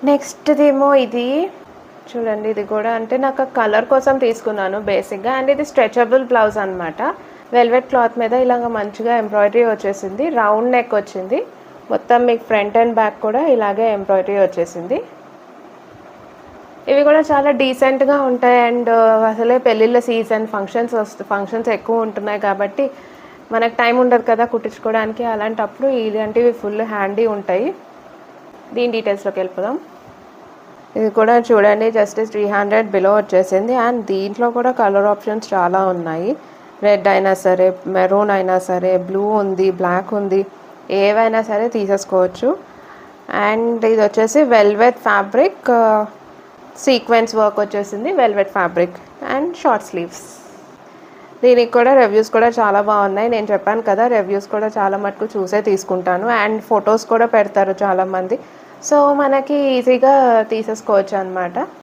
నెక్స్ట్‌దేమో ఇది చూడండి. ఇది కూడా అంటే నాకు కలర్ కోసం తీసుకున్నాను బేసిక్‌గా. అండ్ ఇది స్ట్రెచబుల్ బ్లౌజ్ అనమాట. వెల్వెట్ క్లాత్ మీద ఇలాగ మంచిగా ఎంబ్రాయిడరీ వచ్చేసింది. రౌండ్ నెక్ వచ్చింది. మొత్తం మీకు ఫ్రంట్ అండ్ బ్యాక్ కూడా ఇలాగే ఎంబ్రాయిడరీ వచ్చేసింది. ఇవి కూడా చాలా డీసెంట్‌గా ఉంటాయి. అండ్ అసలే పెళ్ళిళ్ళ సీజన్, ఫంక్షన్స్ ఎక్కువ ఉంటున్నాయి కాబట్టి మనకు టైం ఉండదు కదా కుట్టించుకోవడానికి. అలాంటప్పుడు ఇలాంటివి ఫుల్ హ్యాండీ ఉంటాయి. దీని డీటెయిల్స్లోకి వెళ్ళిపోదాం. ఇది కూడా చూడండి, జస్ట్ 300 బిలో వచ్చేసింది. అండ్ దీంట్లో కూడా కలర్ ఆప్షన్స్ చాలా ఉన్నాయి. రెడ్ అయినా సరే, మెరూన్ అయినా సరే, బ్లూ ఉంది, బ్లాక్ ఉంది, ఏవైనా సరే తీసేసుకోవచ్చు. అండ్ ఇది వచ్చేసి వెల్వెట్ ఫ్యాబ్రిక్, సీక్వెన్స్ వర్క్ వచ్చేసింది, velvet fabric and short sleeves. దీనికి కూడా రివ్యూస్ కూడా చాలా బాగున్నాయి. నేను చెప్పాను కదా, రివ్యూస్ కూడా చాలా మటుకు చూసే తీసుకుంటాను. అండ్ ఫొటోస్ కూడా పెడతారు చాలామంది. సో మనకి ఈజీగా తీసేసుకోవచ్చు అనమాట.